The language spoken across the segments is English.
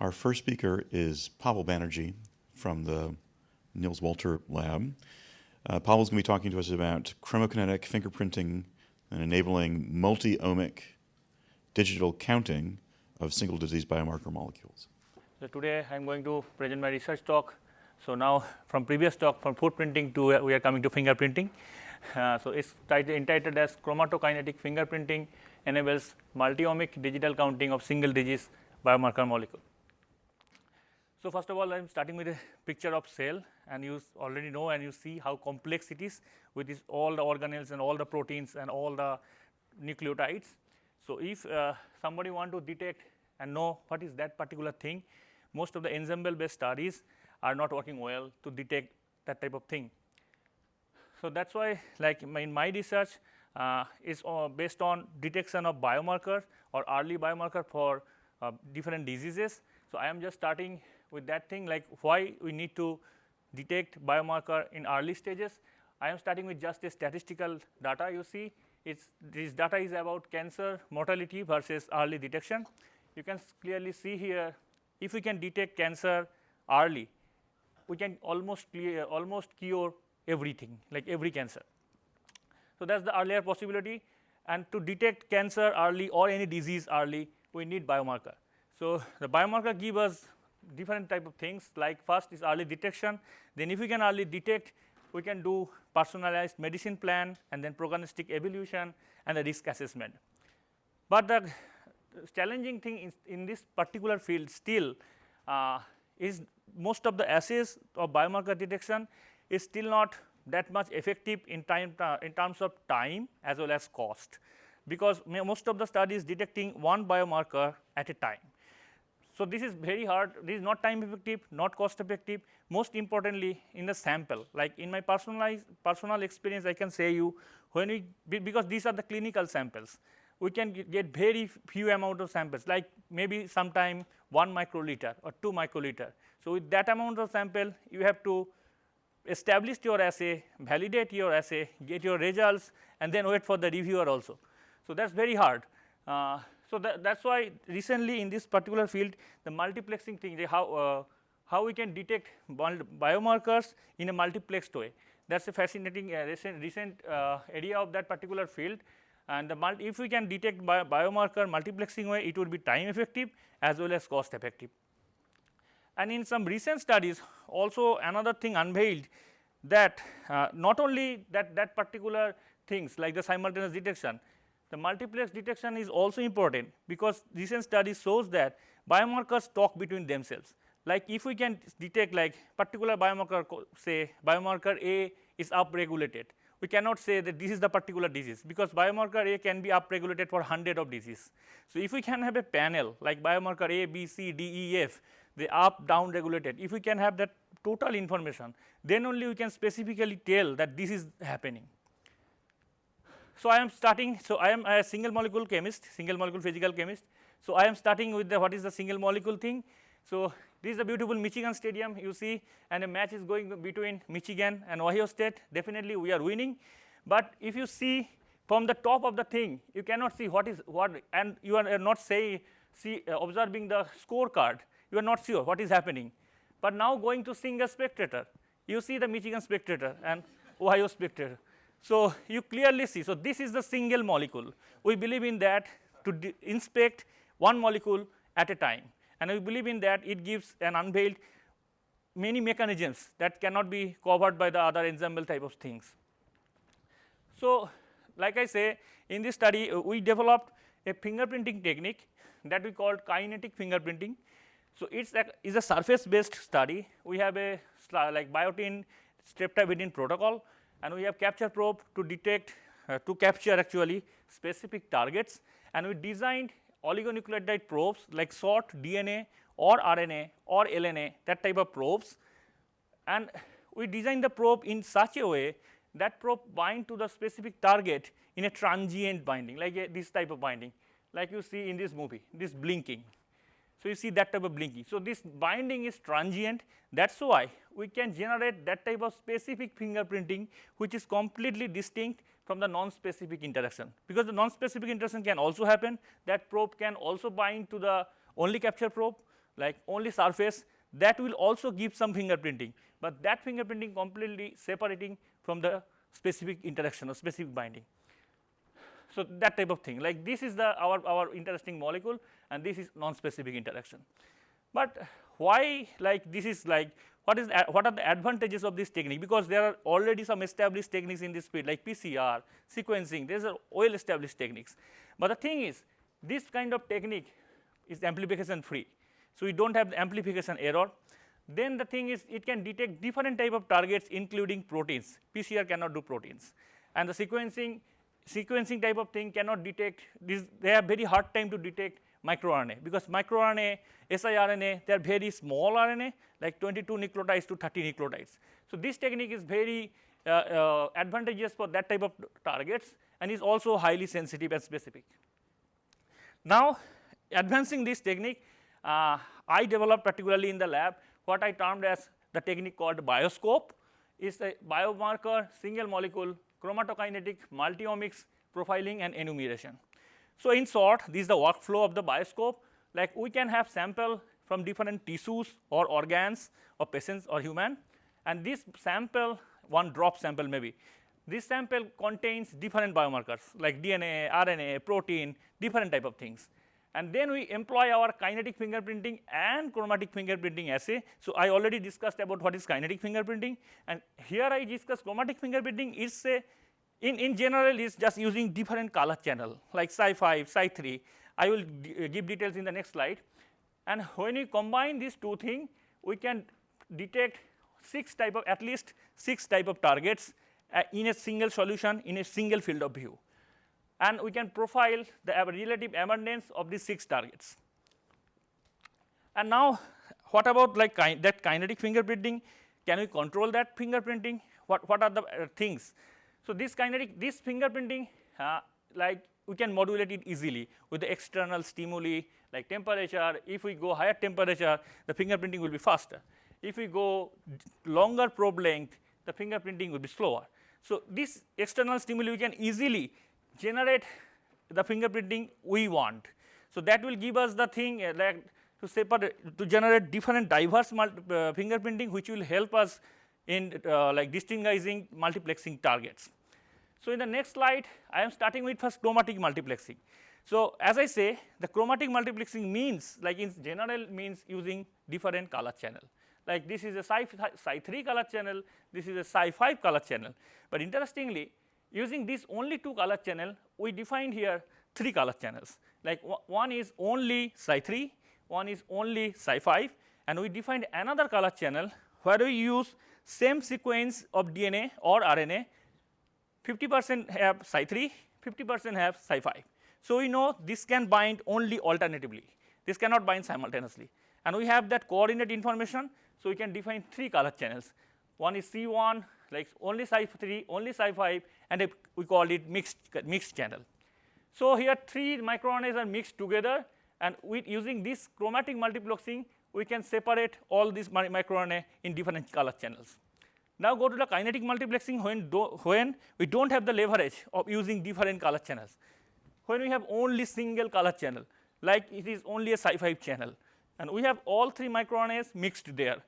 Our first speaker is Pavel Banerjee from the Niels Walter lab. Pavel's going to be talking to us about chromokinetic fingerprinting and enabling multi-omic digital counting of single disease biomarker molecules. So today I'm going to present my research talk. So now from previous talk from footprinting to we are coming to fingerprinting. So it's entitled as chromatokinetic fingerprinting enables multi-omic digital counting of single disease biomarker molecule. So first of all, I'm starting with a picture of cell, and you already know and you see how complex it is with this, all the organelles and all the proteins and all the nucleotides. So if somebody want to detect and know what is that particular thing, most of the ensemble based studies are not working well to detect that type of thing. So that's why, like in my research is based on detection of biomarkers or early biomarker for different diseases. So I am just starting with that thing, like why we need to detect biomarker in early stages. I am starting with just a statistical data. You see, this data is about cancer mortality versus early detection. You can clearly see here, if we can detect cancer early, we can almost cure everything, like every cancer. So that's the earlier possibility, and to detect cancer early or any disease early, we need biomarker. So the biomarker give us different type of things, like first is early detection. Then if we can early detect, we can do personalized medicine plan and then prognostic evaluation and the risk assessment. But the challenging thing in this particular field still is most of the assays of biomarker detection is still not that much effective in terms of time as well as cost, because most of the studies detecting one biomarker at a time. So this is very hard. This is not time effective, not cost effective. Most importantly, in the sample, like in my personal experience, I can say you, when we, because these are the clinical samples, we can get very few amount of samples, like maybe sometime 1 microliter or 2 microliter. So with that amount of sample, you have to establish your assay, validate your assay, get your results, and then wait for the reviewer also. So that's very hard. So that's why recently in this particular field, the multiplexing thing, how we can detect biomarkers in a multiplexed way. That's a fascinating recent area of that particular field. And if we can detect biomarker multiplexing way, it would be time effective as well as cost effective. And in some recent studies, also another thing unveiled, that not only that particular things like the simultaneous detection, the multiplex detection is also important, because recent studies shows that biomarkers talk between themselves. Like if we can detect like particular biomarker, say biomarker A is upregulated, we cannot say that this is the particular disease, because biomarker A can be upregulated for 100 of disease. So if we can have a panel like biomarker A, B, C, D, E, F, the up, down regulated, if we can have that total information, then only we can specifically tell that this is happening. So I am starting, so I am a single molecule chemist, single molecule physical chemist. So I am starting with the what is the single molecule thing. So this is a beautiful Michigan stadium you see, and a match is going between Michigan and Ohio State. Definitely we are winning. But if you see from the top of the thing, you cannot see what is what, and you are not observing the scorecard. You are not sure what is happening. But now going to single spectator, you see the Michigan spectator and Ohio spectator. So you clearly see. So this is the single molecule. We believe in that to inspect one molecule at a time, and we believe in that it gives an unveiled many mechanisms that cannot be covered by the other ensemble type of things. So like I say, in this study we developed a fingerprinting technique that we called kinetic fingerprinting. So it's a surface based study. We have a like biotin streptavidin protocol, and we have capture probe to detect, to capture actually specific targets, and we designed oligonucleotide probes like short DNA or RNA or LNA, that type of probes, and we designed the probe in such a way that probe bind to the specific target in a transient binding, like this type of binding, like you see in this movie, this blinking. So you see that type of blinking. So this binding is transient. That's why we can generate that type of specific fingerprinting, which is completely distinct from the non-specific interaction. Because the non-specific interaction can also happen. That probe can also bind to the only capture probe, like only surface, that will also give some fingerprinting, but that fingerprinting completely separating from the specific interaction or specific binding. So, that type of thing, like this is the our interesting molecule and this is non-specific interaction. But why like this is like what are the advantages of this technique, because there are already some established techniques in this field like PCR, sequencing, these are well established techniques. But the thing is, this kind of technique is amplification free. So, we do not have the amplification error. Then the thing is, it can detect different type of targets including proteins. PCR cannot do proteins, and the sequencing type of thing cannot detect this. They have very hard time to detect microRNA, because microRNA, siRNA, they are very small RNA like 22 nucleotides to 30 nucleotides. So, this technique is very advantageous for that type of targets and is also highly sensitive and specific. Now, advancing this technique, I developed particularly in the lab what I termed as the technique called bioscope. Is a biomarker single molecule chromatokinetic multiomics profiling and enumeration. So, in short, this is the workflow of the bioscope. Like we can have sample from different tissues or organs of patients or human, and this sample, one drop sample maybe, this sample contains different biomarkers like DNA, RNA, protein, different type of things. And then we employ our kinetic fingerprinting and chromatic fingerprinting assay. So, I already discussed about what is kinetic fingerprinting, and here I discuss chromatic fingerprinting is a in general is just using different color channel like Psi5, Psi3. I will give details in the next slide. And when we combine these two things, we can detect at least 6 type of targets in a single solution in a single field of view. And we can profile the relative abundance of these 6 targets. And now, what about like that kinetic fingerprinting? Can we control that fingerprinting? What are the things? So, this fingerprinting like we can modulate it easily with the external stimuli like temperature. If we go higher temperature, the fingerprinting will be faster. If we go longer probe length, the fingerprinting will be slower. So, this external stimuli we can easily generate the fingerprinting we want. So, that will give us the thing like to generate different diverse fingerprinting, which will help us in like distinguishing multiplexing targets. So, in the next slide, I am starting with first chromatic multiplexing. So, as I say, the chromatic multiplexing means like in general means using different color channel. Like this is a Psi3 color channel, this is a Psi5 color channel. But interestingly, using this only 2 color channel, we defined here 3 color channels. Like one is only Psi3, one is only Psi5, and we defined another color channel where we use same sequence of DNA or RNA, 50% have Psi3, 50% have Psi5. So, we know this can bind only alternatively, this cannot bind simultaneously, and we have that coordinate information. So, we can define 3 color channels. One is C1 like only Psi3, only Psi5, and we call it mixed channel. So, here 3 microRNAs are mixed together, and with using this chromatic multiplexing, we can separate all these microRNA in different color channels. Now, go to the kinetic multiplexing when we do not have the leverage of using different color channels. When we have only single color channel, like it is only a Psi5 channel, and we have all 3 microRNAs mixed there.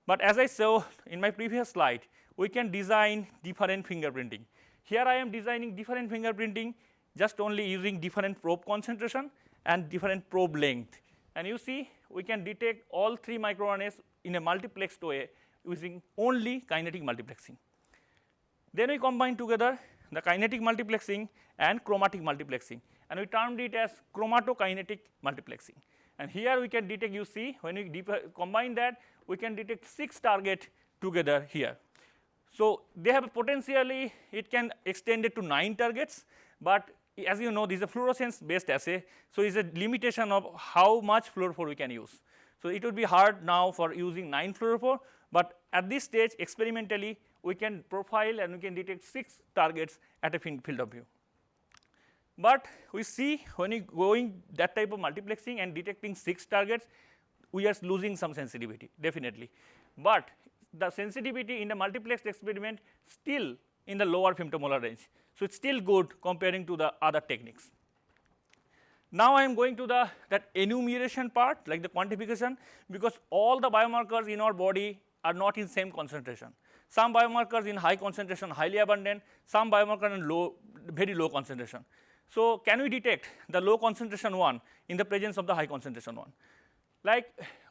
But as I showed in my previous slide, we can design different fingerprinting. Here I am designing different fingerprinting just only using different probe concentration and different probe length. And you see, we can detect all 3 microRNAs in a multiplexed way using only kinetic multiplexing. Then we combine together the kinetic multiplexing and chromatic multiplexing, and we termed it as chromatokinetic multiplexing. And here we can detect, you see, when we combine that, we can detect 6 targets together here. So, they have potentially, it can extend it to 9 targets, but as you know, this is a fluorescence based assay. So, it is a limitation of how much fluorophore we can use. So, it would be hard now for using 9 fluorophore, but at this stage experimentally we can profile and we can detect 6 targets at a field of view. But we see when we going that type of multiplexing and detecting 6 targets, we are losing some sensitivity definitely, but the sensitivity in the multiplexed experiment still in the lower femtomolar range. So, it is still good comparing to the other techniques. Now I am going to that enumeration part, like the quantification, because all the biomarkers in our body are not in same concentration. Some biomarkers in high concentration, highly abundant, some biomarkers in low, very low concentration. So can we detect the low concentration one in the presence of the high concentration one? Like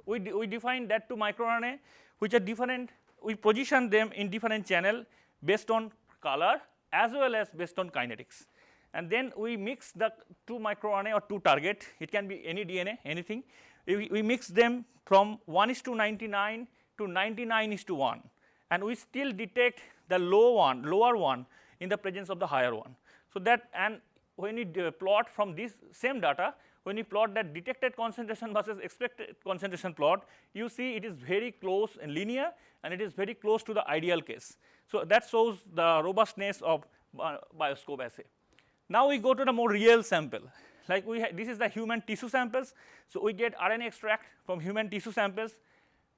we define that two microRNA which are different, we position them in different channel based on color as well as based on kinetics. And then we mix the two microRNA or two target, it can be any DNA, anything. We mix them from 1:99 to 99:1, and we still detect the lower one in the presence of the higher one. So that, and when you plot from this same data, when you plot that detected concentration versus expected concentration plot, you see it is very close and linear, and it is very close to the ideal case. So that shows the robustness of bioscope assay. Now we go to the more real sample. Like this is the human tissue samples. So we get RNA extract from human tissue samples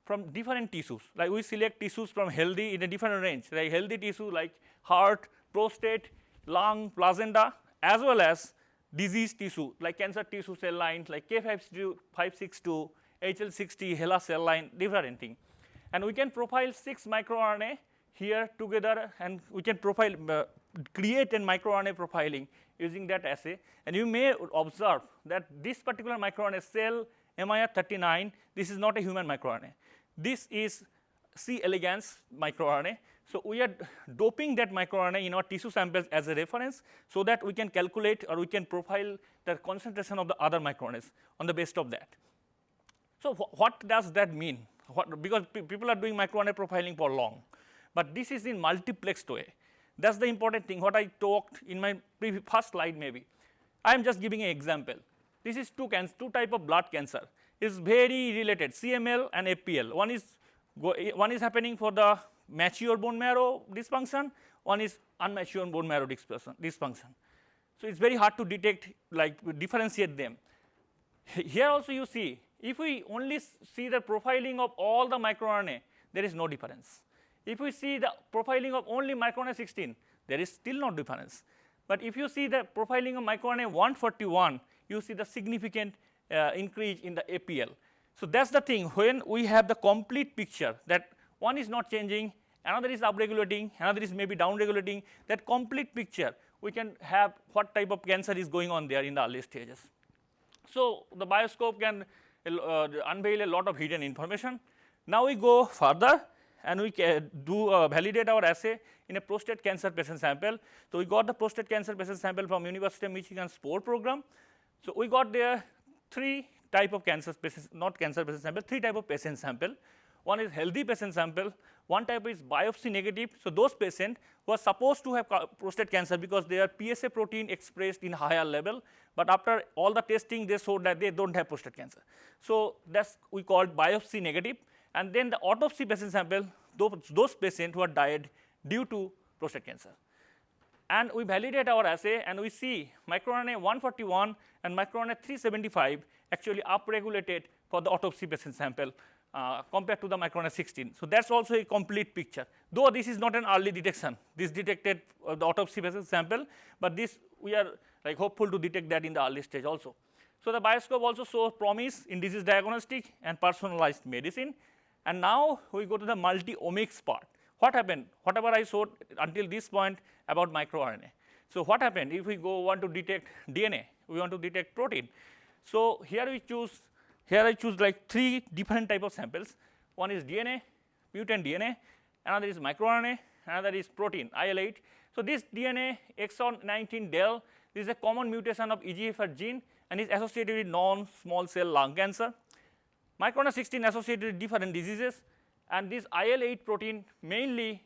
from different tissues. Like we select tissues from healthy in a different range, like healthy tissue like heart, prostate, lung, placenta, as well as disease tissue like cancer tissue cell lines like K562, HL60, HeLa cell line, different thing. And we can profile 6 microRNA here together, and we can profile, create a microRNA profiling using that assay. And you may observe that this particular microRNA cell MIR39, this is not a human microRNA. This is C. elegans microRNA. So we are doping that microRNA in our tissue samples as a reference, so that we can calculate or we can profile the concentration of the other microRNAs on the basis of that. So what does that mean? Because people are doing microRNA profiling for long, but this is in multiplexed way. That's the important thing. What I talked in my first slide maybe. I am just giving an example. This is two type of blood cancer. It's very related, CML and APL. One is happening for the mature bone marrow dysfunction, one is unmature bone marrow dysfunction. So it's very hard to detect, like differentiate them. Here also you see, if we only see the profiling of all the microRNA, there is no difference. If we see the profiling of only microRNA 16, there is still no difference. But if you see the profiling of microRNA 141, you see the significant increase in the APL. So that's the thing, when we have the complete picture that one is not changing, another is upregulating, another is maybe downregulating, that complete picture, we can have what type of cancer is going on there in the early stages. So the bioscope can unveil a lot of hidden information. Now we go further and we validate our assay in a prostate cancer patient sample. So we got the prostate cancer patient sample from University of Michigan SPORE program. So we got there 3 type of cancer patients, not cancer patient sample, 3 type of patient sample. One is healthy patient sample, one type is biopsy negative. So those patients were supposed to have prostate cancer because their PSA protein expressed in higher level, but after all the testing they showed that they don't have prostate cancer. So that's we called biopsy negative. And then the autopsy patient sample, those patients who are died due to prostate cancer. And we validate our assay and we see microRNA 141 and microRNA 375 actually upregulated for the autopsy patient sample compared to the microRNA 16. So that's also a complete picture. Though this is not an early detection, this detected the autopsy patient sample, but this we are like hopeful to detect that in the early stage also. So the bioscope also shows promise in disease diagnostic and personalized medicine. And now we go to the multi-omics part. What happened? Whatever I showed until this point about microRNA. So what happened if we want to detect DNA, we want to detect protein. So here I choose like 3 different type of samples. One is DNA, mutant DNA, another is microRNA, another is protein, IL-8. So this DNA exon 19 del, this is a common mutation of EGFR gene and is associated with non-small cell lung cancer. MicroRNA 16 associated with different diseases, and this IL-8 protein mainly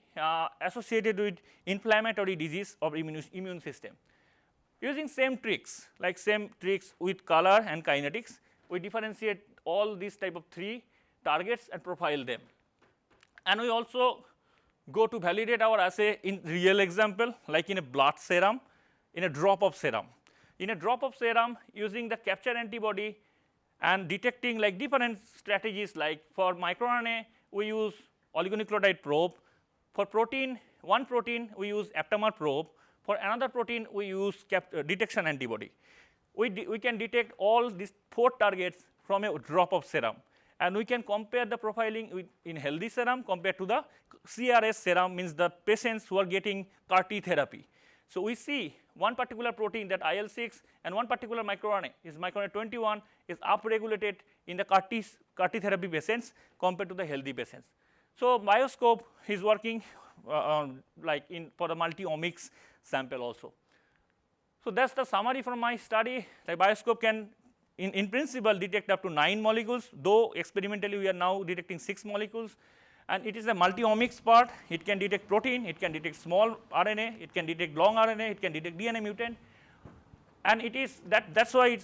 associated with inflammatory disease of immune system. Using same tricks with color and kinetics, we differentiate all these type of 3 targets and profile them. And we also go to validate our assay in real example, like in a blood serum, in a drop of serum. In a drop of serum, using the capture antibody and detecting like different strategies, like for microRNA we use oligonucleotide probe, for protein, one protein we use aptamer probe, for another protein we use detection antibody. we can detect all these 4 targets from a drop of serum. And we can compare the profiling in healthy serum compared to the CRS serum, means the patients who are getting CAR T therapy. So we see one particular protein, that IL-6, and one particular microRNA is microRNA 21 is upregulated in the CAR T therapy patients compared to the healthy patients. So Bioscope is working for the multi-omics sample also. So that's the summary from my study. The Bioscope can in principle detect up to 9 molecules, though experimentally we are now detecting 6 molecules. And it is a multi-omics part. It can detect protein, it can detect small RNA, it can detect long RNA, it can detect DNA mutant. And it is that's why it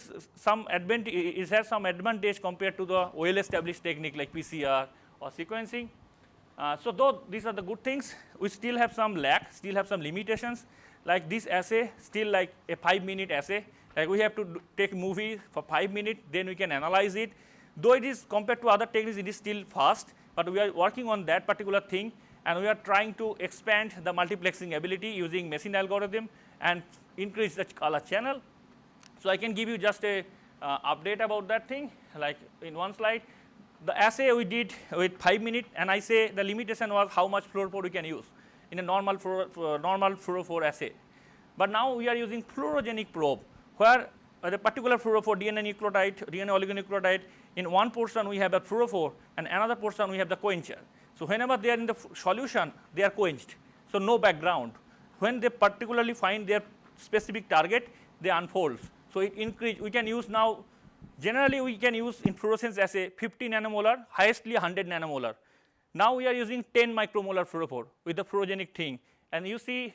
has some advantage compared to the well-established technique like PCR or sequencing. So though these are the good things, we still have some lack, still have some limitations. Like this assay, still like a 5-minute assay. Like we have to take movie for 5 minutes, then we can analyze it. Though it is compared to other techniques, it is still fast, but we are working on that particular thing, and we are trying to expand the multiplexing ability using machine algorithm and increase the color channel. So I can give you just a update about that thing, like in one slide. The assay we did with 5 minutes, and I say the limitation was how much fluorophore we can use in a normal fluorophore assay. But now we are using fluorogenic probe, where the particular fluorophore DNA nucleotide, DNA oligonucleotide, in one portion we have a fluorophore, and another portion we have the quencher. So whenever they are in the solution, they are quenched. So no background. When they particularly find their specific target, they unfold. So it increase. We can use now. Generally, we can use in fluorescence assay 50 nanomolar, highestly 100 nanomolar. Now we are using 10 micromolar fluorophore with the fluorogenic thing, and you see,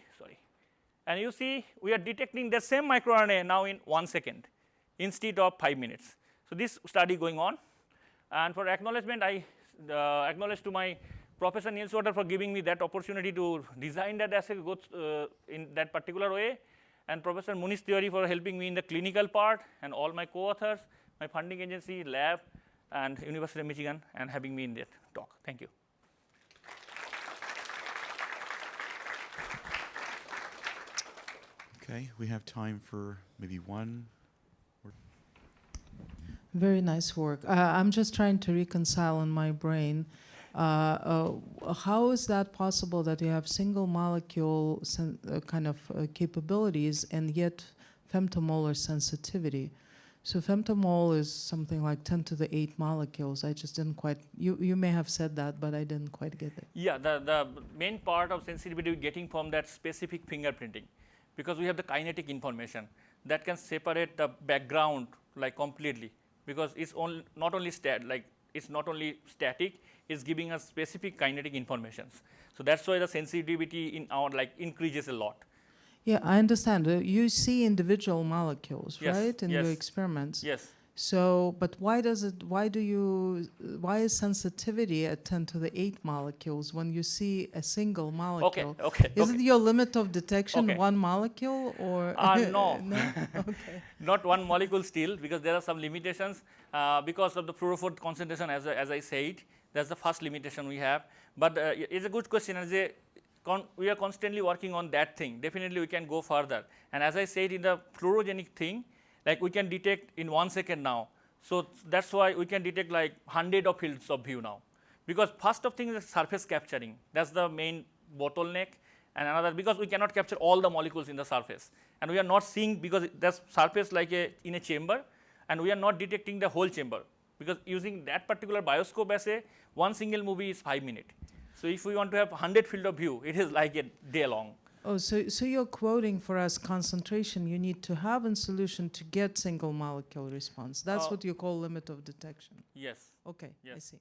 we are detecting the same microRNA now in 1 second instead of 5 minutes. So this study going on, and for acknowledgement, I acknowledge to my Professor Niels Water for giving me that opportunity to design that assay in that particular way, and Professor Muniz Theory for helping me in the clinical part, and all my co-authors, my funding agency, lab, and University of Michigan, and having me in that talk. Thank you. Okay, we have time for maybe one. Very nice work. I'm just trying to reconcile in my brain. How is that possible that you have single molecule capabilities and yet femtomolar sensitivity? So femtomole is something like 10 to the 8 molecules. I just didn't quite, you may have said that, but I didn't quite get it. Yeah, the main part of sensitivity we're getting from that specific fingerprinting, because we have the kinetic information that can separate the background like completely, because it's not only static, it's giving us specific kinetic informations. So that's why the sensitivity in our increases a lot. Yeah, I understand. You see individual molecules, Yes, right, in yes. your experiments. Yes. So, but why is sensitivity at 10 to the 8 molecules when you see a single molecule? Okay. Isn't your limit of detection 1 molecule or? No. No? Okay. Not 1 molecule still, because there are some limitations because of the fluorophore concentration, as I said. That's the first limitation we have. But it's a good question. We are constantly working on that thing. Definitely we can go further. And as I said, in the fluorogenic thing, like we can detect in 1 second now. So that's why we can detect like 100 of fields of view now. Because first of thing is surface capturing. That's the main bottleneck. And another, because we cannot capture all the molecules in the surface. And we are not seeing, because that's surface like in a chamber, and we are not detecting the whole chamber. Because using that particular Bioscope assay, 1 single movie is 5 minutes. So if we want to have 100 field of view, it is like a day long. Oh, so you're quoting for us concentration you need to have in solution to get single molecule response. That's what you call limit of detection. Yes. Okay, Yes. I see.